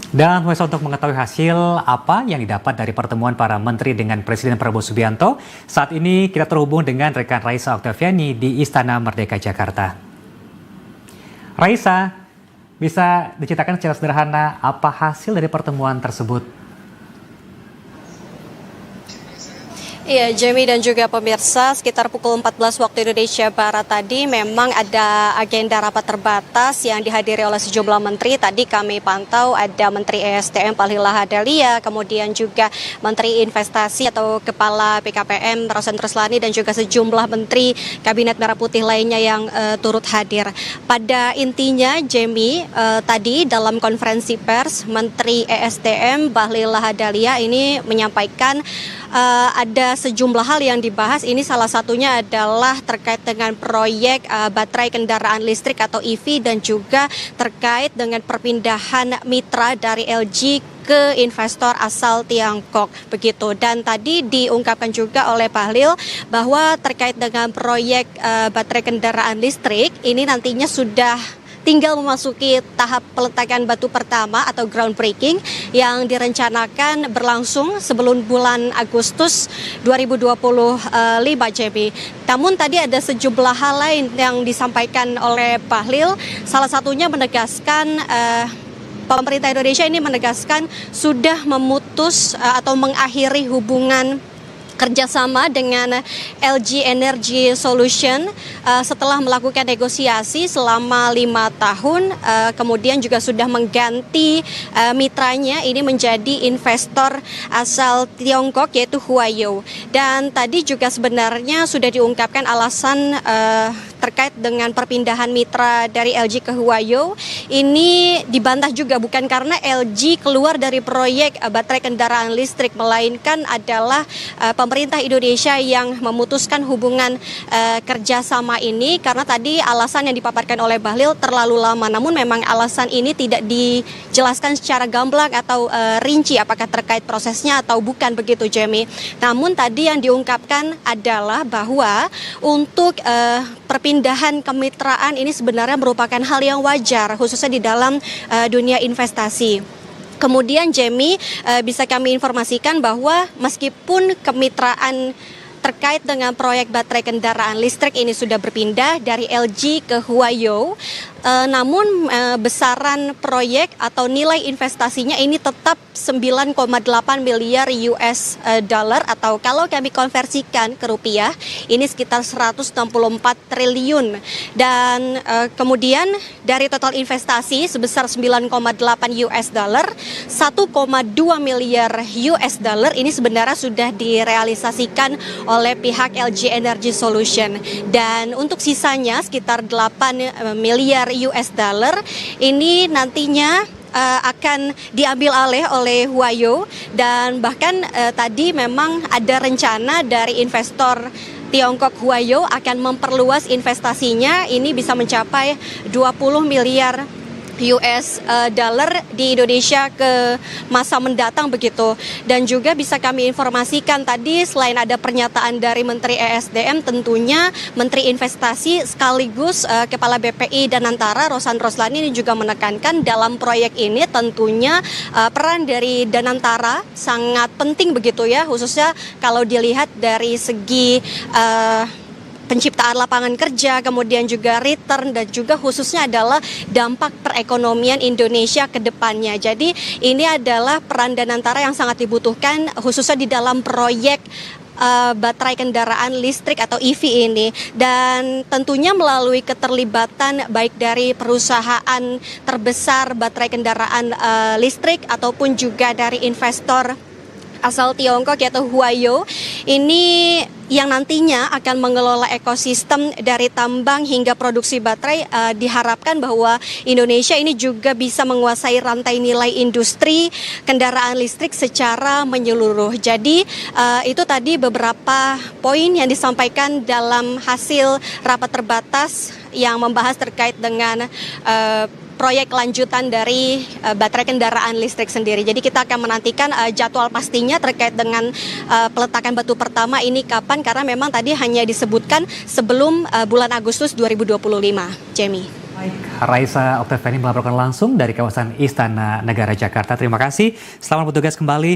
Dan pemirsa, untuk mengetahui hasil apa yang didapat dari pertemuan para menteri dengan Presiden Prabowo Subianto, saat ini kita terhubung dengan rekan Raisa Oktaviani di Istana Merdeka Jakarta. Raisa, bisa diceritakan secara sederhana apa hasil dari pertemuan tersebut? Iya, Jamie dan juga pemirsa, sekitar pukul 14 waktu Indonesia Barat tadi memang ada agenda rapat terbatas yang dihadiri oleh sejumlah menteri. Tadi kami pantau ada Menteri ESDM Bahlil Lahadalia, kemudian juga Menteri Investasi atau Kepala BKPM Rosan Roslani dan juga sejumlah menteri Kabinet Merah Putih lainnya yang turut hadir. Pada intinya, Jamie, tadi dalam konferensi pers, Menteri ESDM Bahlil Lahadalia ini menyampaikan ada sejumlah hal yang dibahas. Ini salah satunya adalah terkait dengan proyek baterai kendaraan listrik atau EV dan juga terkait dengan perpindahan mitra dari LG ke investor asal Tiongkok begitu. Dan tadi diungkapkan juga oleh Bahlil bahwa terkait dengan proyek baterai kendaraan listrik ini nantinya sudah tinggal memasuki tahap peletakan batu pertama atau groundbreaking yang direncanakan berlangsung sebelum bulan Agustus 2025, JB. Namun tadi ada sejumlah hal lain yang disampaikan oleh Bahlil, salah satunya menegaskan pemerintah Indonesia ini menegaskan sudah memutus atau mengakhiri hubungan kerjasama dengan LG Energy Solution setelah melakukan negosiasi selama 5 tahun, kemudian juga sudah mengganti mitranya ini menjadi investor asal Tiongkok yaitu Huayou. Dan tadi juga sebenarnya sudah diungkapkan alasan terkait dengan perpindahan mitra dari LG ke Huayou. Ini dibantah juga bukan karena LG keluar dari proyek baterai kendaraan listrik, melainkan adalah pemerintah Indonesia yang memutuskan hubungan kerjasama ini karena tadi alasan yang dipaparkan oleh Bahlil terlalu lama. Namun memang alasan ini tidak dijelaskan secara gamblang atau rinci apakah terkait prosesnya atau bukan begitu, Jamie. Namun tadi yang diungkapkan adalah bahwa untuk perpindahan kemitraan ini sebenarnya merupakan hal yang wajar khususnya di dalam dunia investasi. Kemudian Jamie, bisa kami informasikan bahwa meskipun kemitraan terkait dengan proyek baterai kendaraan listrik ini sudah berpindah dari LG ke Huayou, namun besaran proyek atau nilai investasinya ini tetap 9,8 miliar US dollar atau kalau kami konversikan ke rupiah ini sekitar 164 triliun. Dan kemudian dari total investasi sebesar 9,8 US dollar, 1,2 miliar US dollar ini sebenarnya sudah direalisasikan oleh pihak LG Energy Solution. Dan untuk sisanya sekitar 8 miliar US dollar ini nantinya akan diambil alih oleh Huayou dan bahkan tadi memang ada rencana dari investor Tiongkok Huayou akan memperluas investasinya ini bisa mencapai 20 miliar US dollar di Indonesia ke masa mendatang begitu. Dan juga bisa kami informasikan tadi selain ada pernyataan dari Menteri ESDM, tentunya Menteri Investasi sekaligus Kepala BPI Danantara Rosan Roslani ini juga menekankan dalam proyek ini tentunya peran dari Danantara sangat penting begitu ya, khususnya kalau dilihat dari segi penciptaan lapangan kerja, kemudian juga return dan juga khususnya adalah dampak perekonomian Indonesia ke depannya. Jadi ini adalah peran Danantara yang sangat dibutuhkan khususnya di dalam proyek baterai kendaraan listrik atau EV ini, dan tentunya melalui keterlibatan baik dari perusahaan terbesar baterai kendaraan listrik ataupun juga dari investor asal Tiongkok yaitu Huayou ini yang nantinya akan mengelola ekosistem dari tambang hingga produksi baterai. Diharapkan bahwa Indonesia ini juga bisa menguasai rantai nilai industri kendaraan listrik secara menyeluruh. Jadi itu tadi beberapa poin yang disampaikan dalam hasil rapat terbatas yang membahas terkait dengan proyek lanjutan dari baterai kendaraan listrik sendiri. Jadi kita akan menantikan jadwal pastinya terkait dengan peletakan batu pertama ini kapan, karena memang tadi hanya disebutkan sebelum bulan Agustus 2025. Jamie. Baik. Raisa Oktaviani melaporkan langsung dari kawasan Istana Negara Jakarta. Terima kasih. Selamat bertugas kembali.